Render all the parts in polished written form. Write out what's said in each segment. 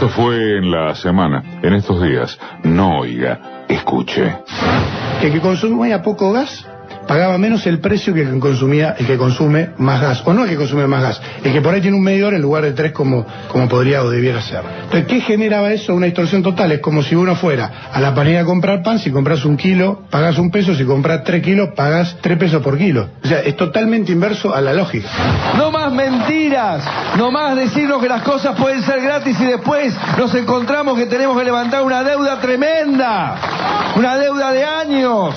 Esto fue en la semana, en estos días. No oiga, escuche. El que consumía poco gas pagaba menos el precio que el que consume más gas, o no el que consume más gas, el que por ahí tiene un medidor en lugar de 3 como podría o debiera ser. Entonces, ¿qué generaba eso? Una distorsión total. Es como si uno fuera a la panadería a comprar pan, si compras 1 kilo, pagas 1 peso, si compras 3 kilos, pagas 3 pesos por kilo. O sea, es totalmente inverso a la lógica. No más mentiras, no más decirnos que las cosas pueden ser gratis y después nos encontramos que tenemos que levantar una deuda tremenda, una deuda de años.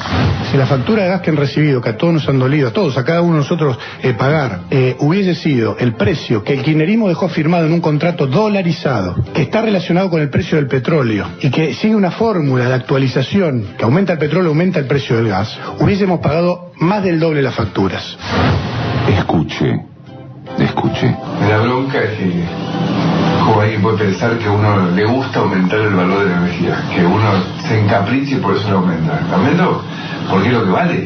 Si la factura de gas que han recibido, que a todos nos han dolido, a todos, a cada uno de nosotros pagar, hubiese sido el precio que el kirchnerismo dejó firmado en un contrato dolarizado, que está relacionado con el precio del petróleo y que sigue una fórmula de actualización que aumenta el petróleo, aumenta el precio del gas, hubiésemos pagado más del doble las facturas. Escuche. La bronca es que como alguien puede pensar que a uno le gusta aumentar el valor de la energía, que uno se encapriche y por eso lo aumenta. ¿Aumento? Porque es lo que vale.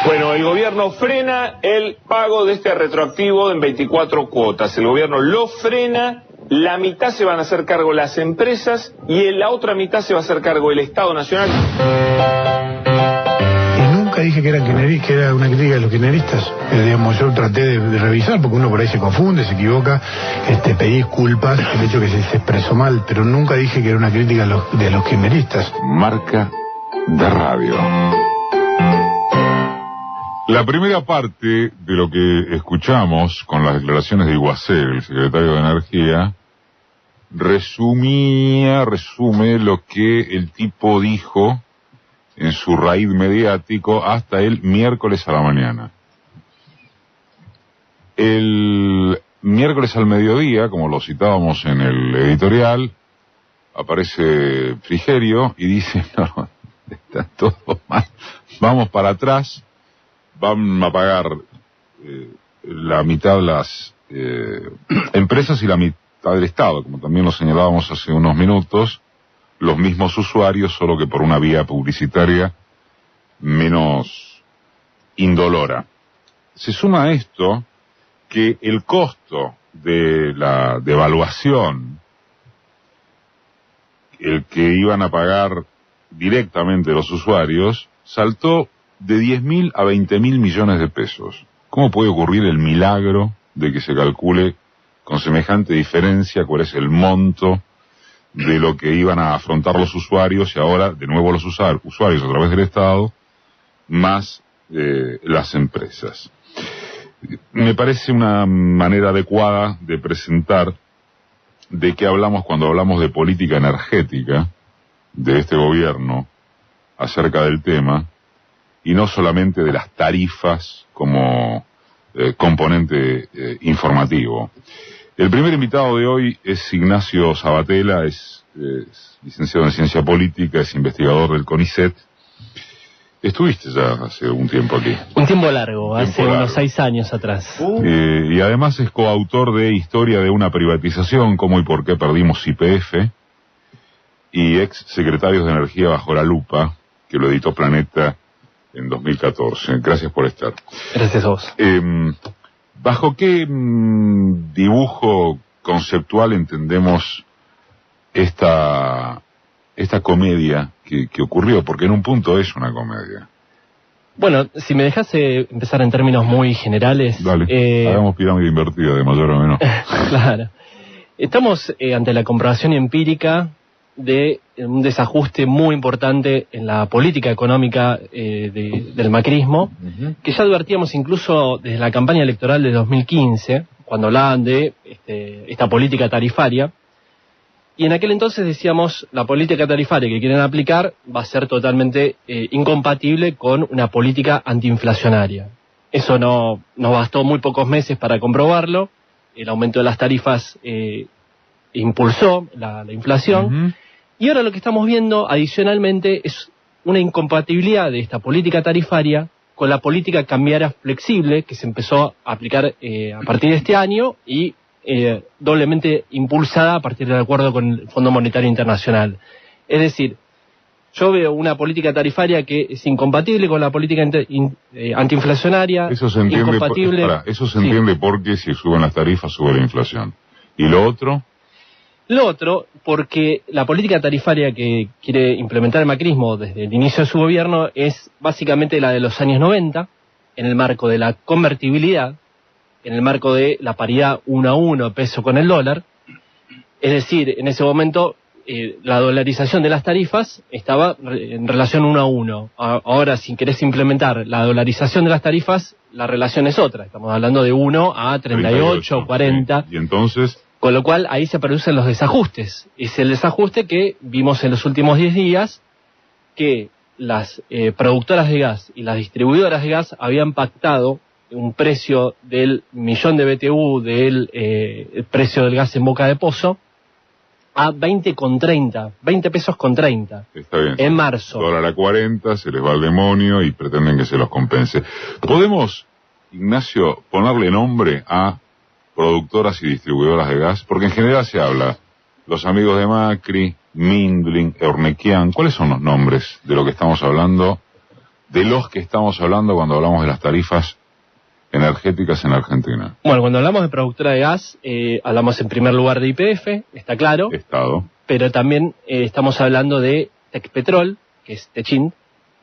Bueno, el gobierno frena el pago de este retroactivo en 24 cuotas. El gobierno lo frena, la mitad se van a hacer cargo las empresas y en la otra mitad se va a hacer cargo el Estado Nacional. Nunca dije que era una crítica de los kirchneristas. Digamos, yo traté de revisar, porque uno por ahí se confunde, se equivoca, pedí disculpas, el hecho que se expresó mal, pero nunca dije que era una crítica de los kirchneristas. Marca de radio. La primera parte de lo que escuchamos con las declaraciones de Iguacel, el secretario de Energía, resume lo que el tipo dijo en su raíz mediático hasta el miércoles a la mañana. El miércoles al mediodía, como lo citábamos en el editorial, aparece Frigerio y dice, no, está todo mal, vamos para atrás, van a pagar la mitad las empresas y la mitad del Estado, como también lo señalábamos hace unos minutos, los mismos usuarios, solo que por una vía publicitaria menos indolora. Se suma a esto que el costo de la devaluación, el que iban a pagar directamente los usuarios, saltó de 10.000 a 20.000 millones de pesos. ¿Cómo puede ocurrir el milagro de que se calcule con semejante diferencia cuál es el monto de lo que iban a afrontar los usuarios y ahora de nuevo los usuarios a través del Estado más las empresas? Me parece una manera adecuada de presentar de qué hablamos cuando hablamos de política energética de este gobierno acerca del tema y no solamente de las tarifas como componente informativo. El primer invitado de hoy es Ignacio Sabatella, es licenciado en Ciencia Política, es investigador del CONICET. Estuviste ya hace un tiempo aquí. Un tiempo largo, hace unos 6 años atrás. Y además es coautor de Historia de una privatización, cómo y por qué perdimos YPF, y ex secretario de Energía bajo la lupa, que lo editó Planeta en 2014. Gracias por estar. Gracias a vos. ¿Bajo qué dibujo conceptual entendemos esta comedia que ocurrió? Porque en un punto es una comedia. Bueno, si me dejas empezar en términos muy generales... Dale, hagamos pirámide invertida de mayor o menor. Claro. Estamos ante la comprobación empírica de un desajuste muy importante en la política económica del macrismo, que ya advertíamos incluso desde la campaña electoral de 2015, cuando hablaban de esta política tarifaria, y en aquel entonces decíamos, la política tarifaria que quieren aplicar va a ser totalmente incompatible con una política antiinflacionaria. Eso no nos bastó muy pocos meses para comprobarlo. El aumento de las tarifas impulsó la inflación. Y ahora lo que estamos viendo adicionalmente es una incompatibilidad de esta política tarifaria con la política cambiaria flexible que se empezó a aplicar a partir de este año y doblemente impulsada a partir del acuerdo con el Fondo Monetario Internacional. Es decir, yo veo una política tarifaria que es incompatible con la política antiinflacionaria. Eso se entiende, eso se entiende porque si suben las tarifas sube la inflación. ¿Y lo otro? Lo otro, porque la política tarifaria que quiere implementar el macrismo desde el inicio de su gobierno es básicamente la de los años 90, en el marco de la convertibilidad, en el marco de la paridad 1 a 1 peso con el dólar. Es decir, en ese momento la dolarización de las tarifas estaba en relación 1 a 1. Ahora, si querés implementar la dolarización de las tarifas, la relación es otra. Estamos hablando de 1 a 38, 40. Sí. Y entonces... Con lo cual, ahí se producen los desajustes. Es el desajuste que vimos en los últimos 10 días, que las productoras de gas y las distribuidoras de gas habían pactado un precio del millón de BTU del precio del gas en boca de pozo a 20 pesos con 30. Está bien. En marzo. Dólar a 40, se les va al demonio y pretenden que se los compense. ¿Podemos, Ignacio, ponerle nombre a productoras y distribuidoras de gas? Porque en general se habla, los amigos de Macri, Mindling, Eurnequian. ¿Cuáles son los nombres de lo que estamos hablando, de los que estamos hablando cuando hablamos de las tarifas energéticas en Argentina? Bueno, cuando hablamos de productora de gas, hablamos en primer lugar de YPF, está claro. Estado. Pero también estamos hablando de Tecpetrol, que es Techint.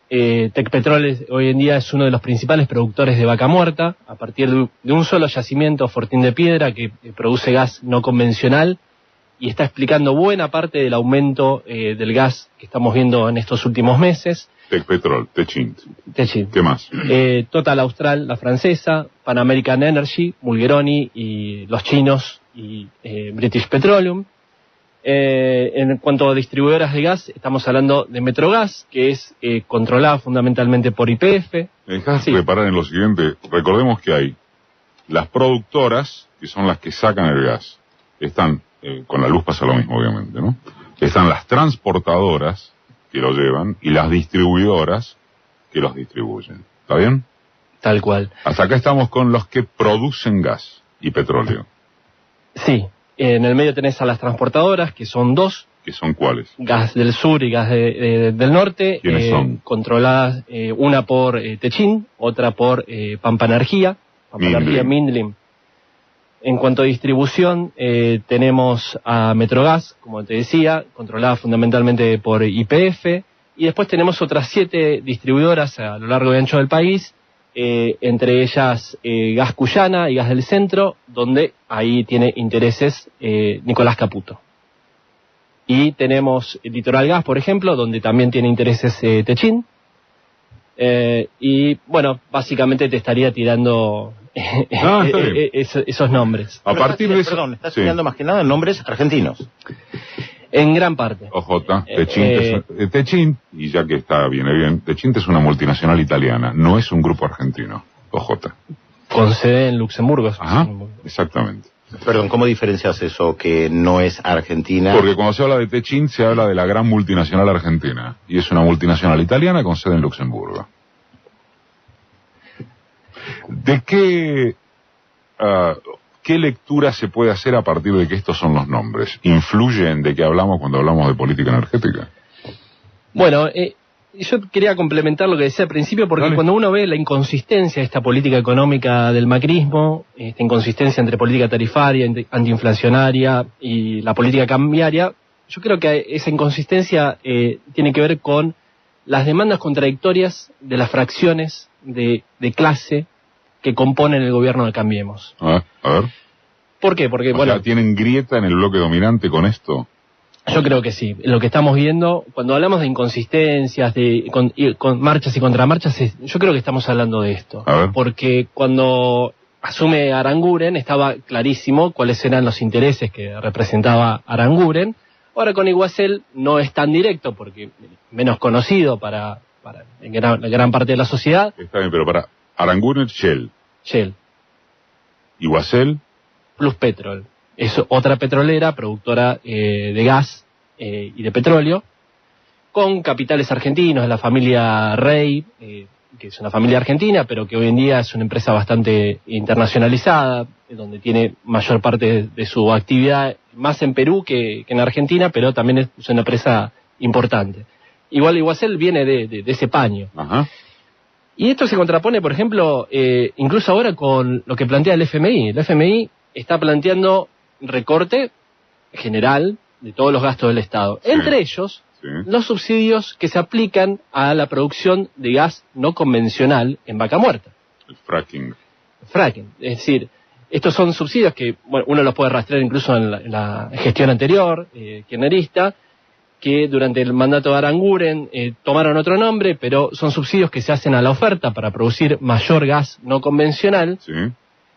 Tecpetrol hoy en día es uno de los principales productores de vaca muerta, a partir de un solo yacimiento, Fortín de Piedra, que produce gas no convencional y está explicando buena parte del aumento del gas que estamos viendo en estos últimos meses. Tecpetrol, Techint. Techint. ¿Qué más? Total Austral, la francesa, Pan American Energy, Mulgeroni y los chinos y British Petroleum. En cuanto a distribuidoras de gas, estamos hablando de Metrogas, que es controlada fundamentalmente por YPF. ¿Me dejas reparar en lo siguiente? Recordemos que hay las productoras, que son las que sacan el gas. Están, con la luz pasa lo mismo obviamente, ¿no? Están las transportadoras, que lo llevan, y las distribuidoras, que los distribuyen. ¿Está bien? Tal cual. Hasta acá estamos con los que producen gas y petróleo. Sí. En el medio tenés a las transportadoras, que son dos. ¿Que son cuáles? Gas del Sur y Gas del Norte. ¿Quiénes son? Controladas, una por Techint, otra por Pampa Energía. Pampa Energía, Mindling. En cuanto a distribución, tenemos a Metrogas, como te decía, controlada fundamentalmente por YPF. Y después tenemos otras 7 distribuidoras a lo largo y ancho del país. Entre ellas Gas Cuyana y Gas del Centro, donde ahí tiene intereses Nicolás Caputo. Y tenemos Litoral Gas, por ejemplo, donde también tiene intereses Techint. Y bueno, básicamente te estaría tirando esos nombres. A partir de eso, perdón, estás tirando más que nada nombres argentinos. En gran parte. OJ, Techint, y ya que viene bien, Techint es una multinacional italiana, no es un grupo argentino, OJ. Con sede en Luxemburgo. Ajá, exactamente. Perdón, ¿cómo diferencias eso que no es argentina? Porque cuando se habla de Techint se habla de la gran multinacional argentina, y es una multinacional italiana con sede en Luxemburgo. ¿De qué lectura se puede hacer a partir de que estos son los nombres? ¿Influyen de qué hablamos cuando hablamos de política energética? Bueno, yo quería complementar lo que decía al principio, porque cuando uno ve la inconsistencia de esta política económica del macrismo, esta inconsistencia entre política tarifaria, antiinflacionaria y la política cambiaria, yo creo que esa inconsistencia tiene que ver con las demandas contradictorias de las fracciones de clase que componen el gobierno de Cambiemos. A ver. ¿Por qué? Porque, bueno, ¿tienen grieta en el bloque dominante con esto? Yo creo que sí. Lo que estamos viendo, cuando hablamos de inconsistencias, con marchas y contramarchas, yo creo que estamos hablando de esto. A ver. Porque cuando asume Aranguren, estaba clarísimo cuáles eran los intereses que representaba Aranguren. Ahora con Iguacel no es tan directo, porque menos conocido para gran parte de la sociedad. Está bien, pero para Aranguren, Shell. Iguacel. Plus Petrol. Es otra petrolera, productora de gas y de petróleo, con capitales argentinos, de la familia Rey, que es una familia argentina, pero que hoy en día es una empresa bastante internacionalizada, donde tiene mayor parte de su actividad más en Perú que en Argentina, pero también es una empresa importante. Igual Iguacel viene de ese paño. Ajá. Y esto se contrapone, por ejemplo, incluso ahora con lo que plantea el FMI. El FMI está planteando recorte general de todos los gastos del Estado. Sí. Entre ellos, sí, los subsidios que se aplican a la producción de gas no convencional en Vaca Muerta. El fracking. Fracking. Es decir, estos son subsidios que, bueno, uno los puede rastrear incluso en la gestión anterior, kirchnerista, que durante el mandato de Aranguren tomaron otro nombre, pero son subsidios que se hacen a la oferta para producir mayor gas no convencional. Sí.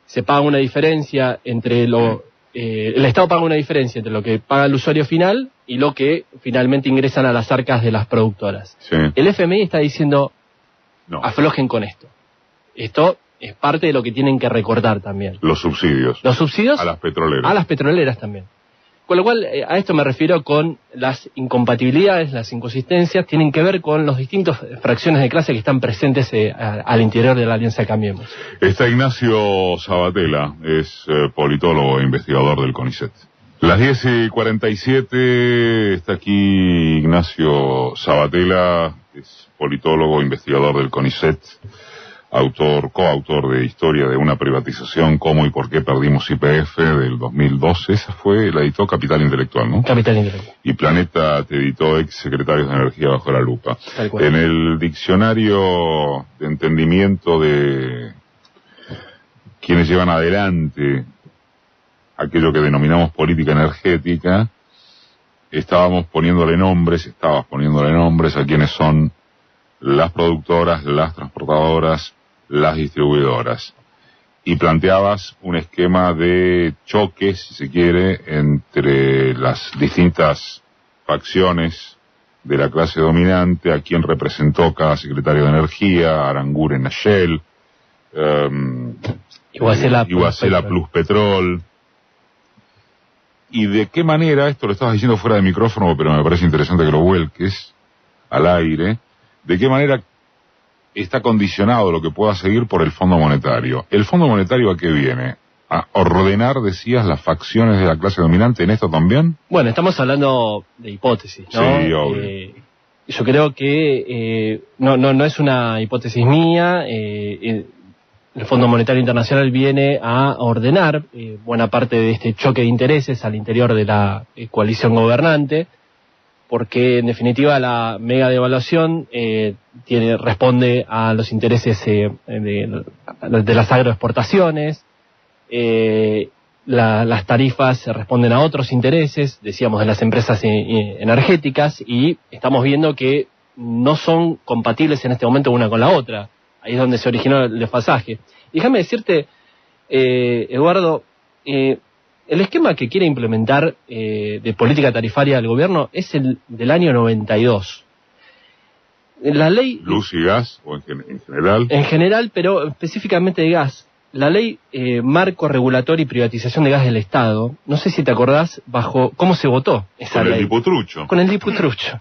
Se paga una diferencia entre lo... el Estado paga una diferencia entre lo que paga el usuario final y lo que finalmente ingresan a las arcas de las productoras. Sí. El FMI está diciendo, no, aflojen con esto. Esto es parte de lo que tienen que recortar también. Los subsidios. Los subsidios a las petroleras. A las petroleras también. Con lo cual, a esto me refiero con las incompatibilidades, las inconsistencias, tienen que ver con los distintos fracciones de clase que están presentes al interior de la Alianza Cambiemos. Está Ignacio Sabatella, es politólogo e investigador del CONICET. Las 10:47 está aquí Ignacio Sabatella, es politólogo, investigador del CONICET, coautor de Historia de una privatización, cómo y por qué perdimos YPF del 2012. Esa fue, la editó Capital Intelectual, ¿no? Capital Intelectual. Y Planeta te editó Ex Secretarios de Energía bajo la lupa. En el diccionario de entendimiento de quienes llevan adelante aquello que denominamos política energética, estabas poniéndole nombres a quienes son las productoras, las transportadoras, las distribuidoras. Y planteabas un esquema de choque, si se quiere, entre las distintas facciones de la clase dominante, a quien representó cada secretario de Energía, Aranguren a Shell, Iguacela Plus Petrol. Y de qué manera, esto lo estabas diciendo fuera de micrófono, pero me parece interesante que lo vuelques al aire, de qué manera está condicionado lo que pueda seguir por el Fondo Monetario. ¿El Fondo Monetario a qué viene? ¿A ordenar, decías, las facciones de la clase dominante en esto también? Bueno, estamos hablando de hipótesis, ¿no? Sí, obvio. Yo creo que no es una hipótesis mía. El Fondo Monetario Internacional viene a ordenar buena parte de este choque de intereses al interior de la coalición gobernante, porque en definitiva la mega devaluación responde a los intereses de las agroexportaciones, las tarifas responden a otros intereses, decíamos, de las empresas energéticas, y estamos viendo que no son compatibles en este momento una con la otra. Ahí es donde se originó el desfasaje. Déjame decirte, Eduardo, el esquema que quiere implementar de política tarifaria del gobierno es el del año 92. La ley... ¿Luz y gas o en general? En general, pero específicamente de gas. La ley Marco Regulatorio y Privatización de Gas del Estado, no sé si te acordás bajo cómo se votó esa ley. Con el diputrucho. Con el diputrucho.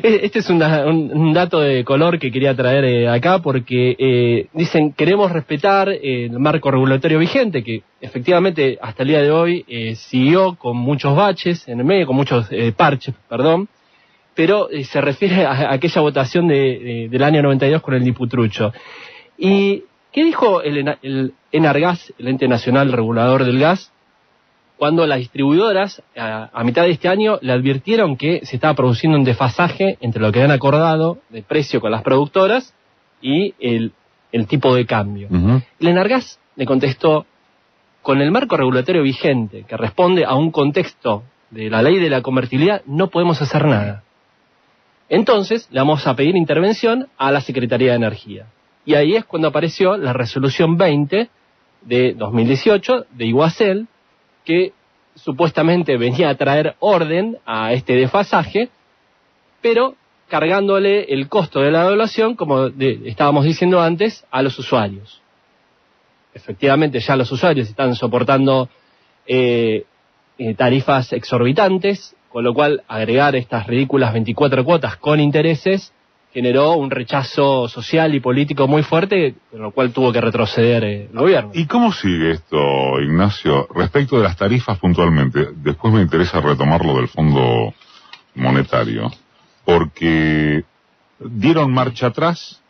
Este es un dato de color que quería traer acá, porque dicen, queremos respetar el marco regulatorio vigente, que efectivamente hasta el día de hoy siguió con muchos baches en el medio, con muchos parches, perdón, pero se refiere a aquella votación del año 92 con el diputrucho. ¿Y qué dijo el ENARGAS, el Ente Nacional Regulador del Gas, cuando las distribuidoras a mitad de este año le advirtieron que se estaba produciendo un desfasaje entre lo que habían acordado de precio con las productoras y el tipo de cambio? Uh-huh. El ENARGAS le contestó, con el marco regulatorio vigente que responde a un contexto de la ley de la convertibilidad, no podemos hacer nada. Entonces le vamos a pedir intervención a la Secretaría de Energía. Y ahí es cuando apareció la resolución 20 de 2018 de Iguacel, que supuestamente venía a traer orden a este desfasaje, pero cargándole el costo de la devaluación, como estábamos diciendo antes, a los usuarios. Efectivamente, ya los usuarios están soportando tarifas exorbitantes, con lo cual agregar estas ridículas 24 cuotas con intereses generó un rechazo social y político muy fuerte, con lo cual tuvo que retroceder el gobierno. ¿Y cómo sigue esto, Ignacio? Respecto de las tarifas puntualmente, después me interesa retomar lo del Fondo Monetario, porque dieron marcha atrás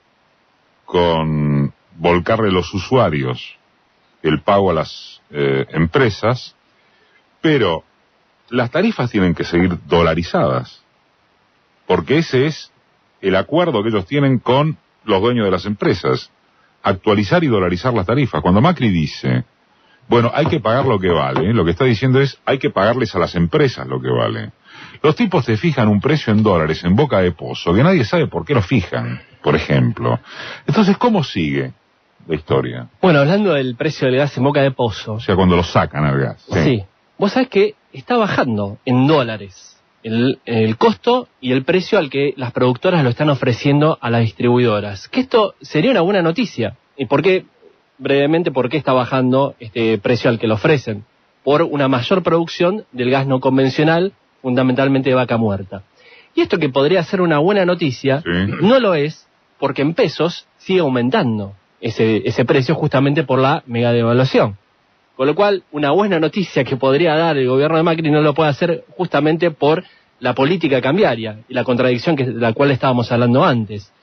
con volcarle a los usuarios el pago a las empresas, pero las tarifas tienen que seguir dolarizadas, porque ese es el acuerdo que ellos tienen con los dueños de las empresas, actualizar y dolarizar las tarifas. Cuando Macri dice, bueno, hay que pagar lo que vale, lo que está diciendo es, hay que pagarles a las empresas lo que vale. Los tipos te fijan un precio en dólares en Boca de Pozo, que nadie sabe por qué lo fijan, por ejemplo. Entonces, ¿cómo sigue la historia? Bueno, hablando del precio del gas en Boca de Pozo. O sea, cuando lo sacan al gas. Sí. Vos sabés que está bajando en dólares el costo y el precio al que las productoras lo están ofreciendo a las distribuidoras. Que esto sería una buena noticia. ¿Y por qué? Brevemente, ¿por qué está bajando este precio al que lo ofrecen? Por una mayor producción del gas no convencional, fundamentalmente de vaca muerta. Y esto que podría ser una buena noticia, no lo es, porque en pesos sigue aumentando ese precio justamente por la mega devaluación. Con lo cual, una buena noticia que podría dar el gobierno de Macri no lo puede hacer justamente por la política cambiaria y la contradicción de la cual estábamos hablando antes.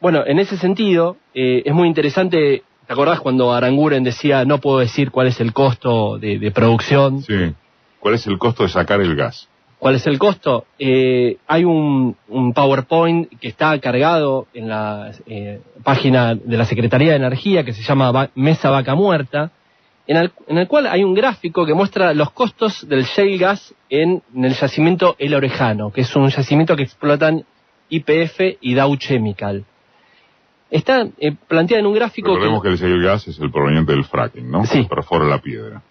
Bueno, en ese sentido, es muy interesante. ¿Te acordás cuando Aranguren decía, no puedo decir cuál es el costo de producción? Sí. ¿Cuál es el costo de sacar el gas? ¿Cuál es el costo? Hay un PowerPoint que está cargado en la página de la Secretaría de Energía que se llama Mesa Vaca Muerta, en el cual hay un gráfico que muestra los costos del shale gas en el yacimiento El Orejano, que es un yacimiento que explotan YPF y Dow Chemical. Está planteada en un gráfico. Recordemos que el shale gas es el proveniente del fracking, ¿no? Sí. Perfora la piedra.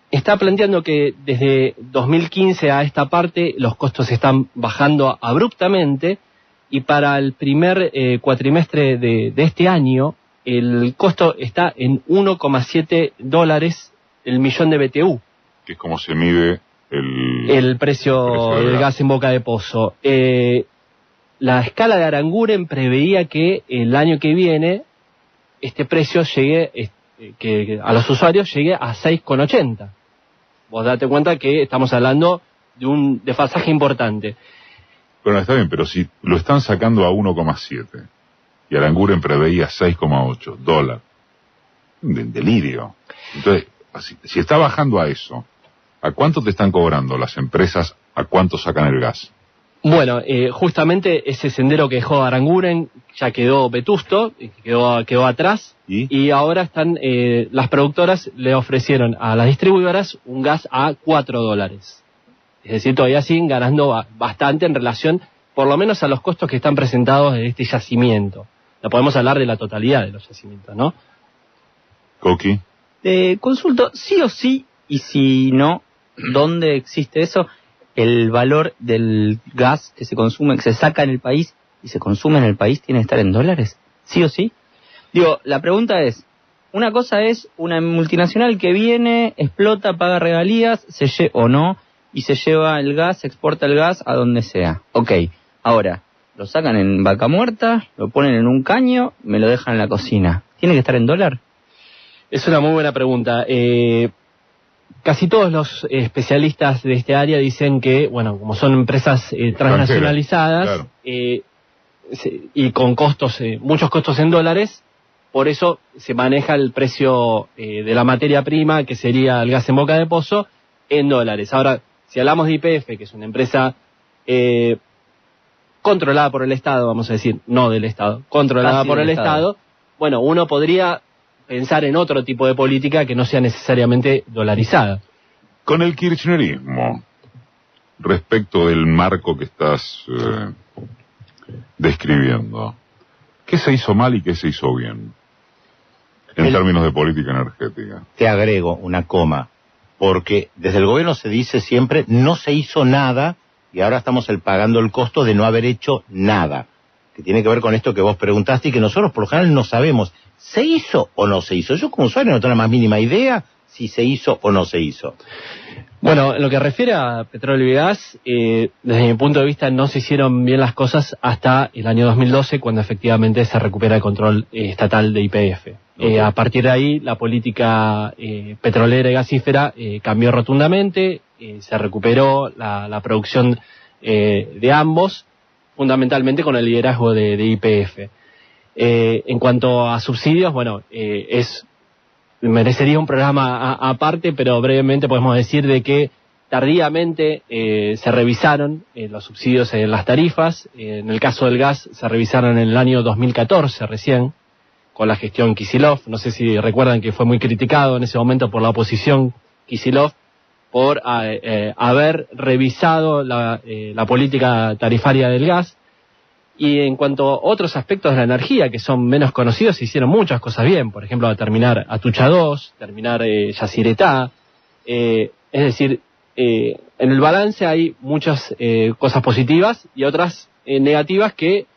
Está planteando que desde 2015 a esta parte los costos están bajando abruptamente y para el primer cuatrimestre de este año el costo está en $1,7 el millón de BTU. Que es como se mide el precio del gas en Boca de Pozo. La escala de Aranguren preveía que el año que viene este precio llegue, que a los usuarios llegue a 6,80. Vos date cuenta que estamos hablando de un desfasaje importante. Bueno, está bien, pero si lo están sacando a 1,7 y Aranguren preveía 6,8 dólares, un delirio. Entonces, si está bajando a eso, ¿a cuánto te están cobrando las empresas? ¿A cuánto sacan el gas? Bueno, justamente ese sendero que dejó Aranguren ya quedó vetusto, quedó atrás, y ahora están las productoras le ofrecieron a las distribuidoras un gas a $4. Es decir, todavía siguen ganando bastante en relación, por lo menos a los costos que están presentados en este yacimiento. No podemos hablar de la totalidad de los yacimientos, ¿no? Coqui. Consulto, sí o sí, y si no, ¿dónde existe eso? El valor del gas que se consume, que se saca en el país y se consume en el país, ¿tiene que estar en dólares? ¿Sí o sí? Digo, la pregunta es, una cosa es una multinacional que viene, explota, paga regalías, o no, y se lleva el gas, exporta el gas a donde sea. Ok, ahora, lo sacan en vaca muerta, lo ponen en un caño, me lo dejan en la cocina. ¿Tiene que estar en dólar? Es una muy buena pregunta. Casi todos los especialistas de este área dicen que, bueno, como son empresas transnacionalizadas, claro, y con costos, muchos costos en dólares, por eso se maneja el precio de la materia prima, que sería el gas en Boca de Pozo, en dólares. Ahora, si hablamos de YPF, que es una empresa controlada por el Estado, vamos a decir, no del Estado, controlada por el Estado, bueno, uno podría pensar en otro tipo de política que no sea necesariamente dolarizada. Con el kirchnerismo, respecto del marco que estás describiendo, ¿qué se hizo mal y qué se hizo bien en términos de política energética? Te agrego una coma, porque desde el gobierno se dice siempre no se hizo nada y ahora estamos pagando el costo de no haber hecho nada, que tiene que ver con esto que vos preguntaste y que nosotros por lo general no sabemos. ¿Se hizo o no se hizo? Yo como usuario no tengo la más mínima idea si se hizo o no se hizo. Bueno, en lo que refiere a petróleo y gas, desde mi punto de vista no se hicieron bien las cosas hasta el año 2012, cuando efectivamente se recupera el control estatal de YPF. Okay. A partir de ahí, la política petrolera y gasífera cambió rotundamente, se recuperó la producción de ambos, fundamentalmente con el liderazgo de YPF. En cuanto a subsidios, bueno, es merecería un programa aparte, pero brevemente podemos decir de que tardíamente se revisaron los subsidios en las tarifas. En el caso del gas se revisaron en el año 2014 recién, con la gestión Kicillof. No sé si recuerdan que fue muy criticado en ese momento por la oposición Kicillof por haber revisado la política tarifaria del gas. Y en cuanto a otros aspectos de la energía que son menos conocidos, se hicieron muchas cosas bien. Por ejemplo, terminar Atucha 2, terminar Yacyretá. Es decir, en el balance hay muchas cosas positivas y otras negativas que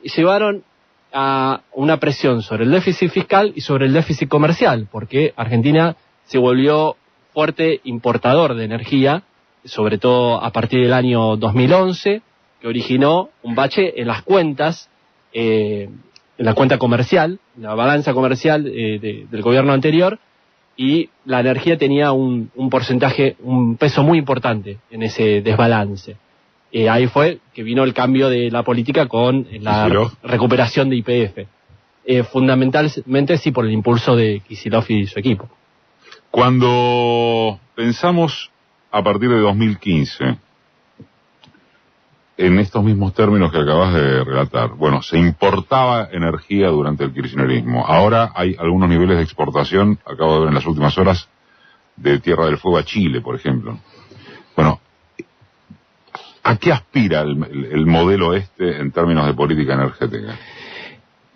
llevaron a una presión sobre el déficit fiscal y sobre el déficit comercial, porque Argentina se volvió fuerte importador de energía, sobre todo a partir del año 2011, que originó un bache en las cuentas, en la cuenta comercial, en la balanza comercial del gobierno anterior, y la energía tenía un porcentaje, un peso muy importante en ese desbalance. Ahí fue que vino el cambio de la política con la recuperación de YPF. Fundamentalmente sí por el impulso de Kicillof y su equipo. Cuando pensamos a partir de 2015, en estos mismos términos que acabas de relatar, bueno, se importaba energía durante el kirchnerismo. Ahora hay algunos niveles de exportación, acabo de ver en las últimas horas, de Tierra del Fuego a Chile, por ejemplo. Bueno, ¿a qué aspira el modelo en términos de política energética?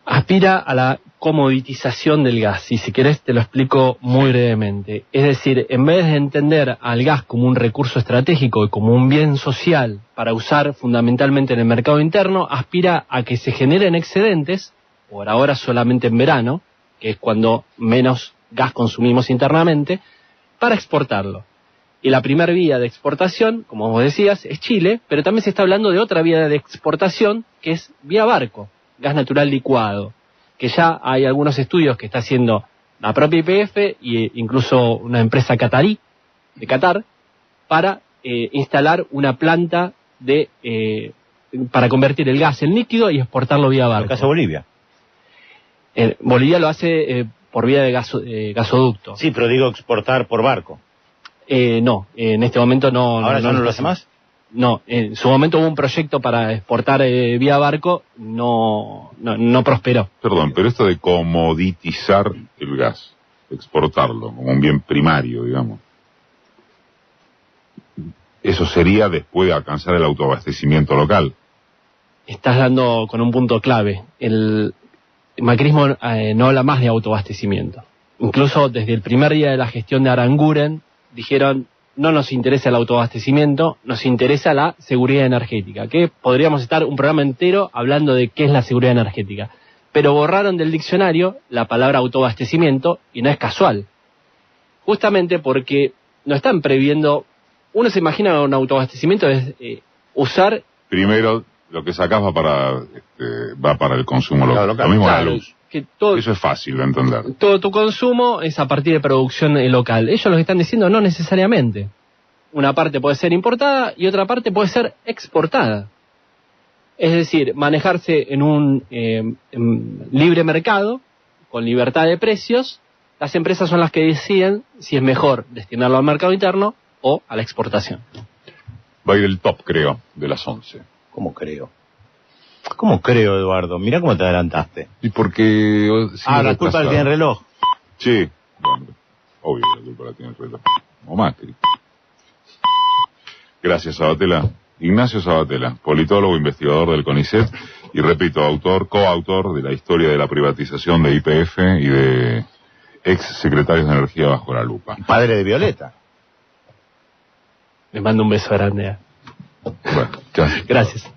Aspira a la comoditización del gas, y si querés te lo explico muy brevemente. Es decir, en vez de entender al gas como un recurso estratégico y como un bien social para usar fundamentalmente en el mercado interno, aspira a que se generen excedentes, por ahora solamente en verano, que es cuando menos gas consumimos internamente, para exportarlo. Y la primera vía de exportación, como vos decías, es Chile, pero también se está hablando de otra vía de exportación, que es vía barco, gas natural licuado, que ya hay algunos estudios que está haciendo la propia YPF e incluso una empresa catarí, de Qatar, para instalar una planta para convertir el gas en líquido y exportarlo vía barco. ¿En el caso de Bolivia? Bolivia lo hace por vía de gasoducto. Sí, pero digo exportar por barco. No, en este momento no. ¿Ahora ya no lo hace más? No, en su momento hubo un proyecto para exportar vía barco, no prosperó. Perdón, pero esto de comoditizar el gas, exportarlo como un bien primario, digamos, eso sería después de alcanzar el autoabastecimiento local. Estás dando con un punto clave. El macrismo no habla más de autoabastecimiento. Incluso desde el primer día de la gestión de Aranguren dijeron: no nos interesa el autoabastecimiento, nos interesa la seguridad energética, que podríamos estar un programa entero hablando de qué es la seguridad energética. Pero borraron del diccionario la palabra autoabastecimiento, y no es casual. Justamente porque no están previendo. Uno se imagina un autoabastecimiento es usar. Primero, lo que sacás va para el consumo local. Lo mismo claro, la luz. Eso es fácil de entender. Todo tu consumo es a partir de producción local. Ellos lo que están diciendo no necesariamente. Una parte puede ser importada y otra parte puede ser exportada. Es decir, manejarse en un libre mercado, con libertad de precios. Las empresas son las que deciden si es mejor destinarlo al mercado interno o a la exportación. Va a ir el top, creo, de las 11. ¿Cómo creo? ¿Cómo creo, Eduardo? Mirá cómo te adelantaste. Y porque... la culpa la tiene el reloj. Sí, bueno, obvio la culpa la tiene el reloj. O Macri. Gracias, Sabatella. Ignacio Sabatella, politólogo, investigador del CONICET y, repito, coautor de la historia de la privatización de YPF y de ex secretarios de energía bajo la lupa. Padre de Violeta. Les mando un beso grande. Bueno, chao. Gracias.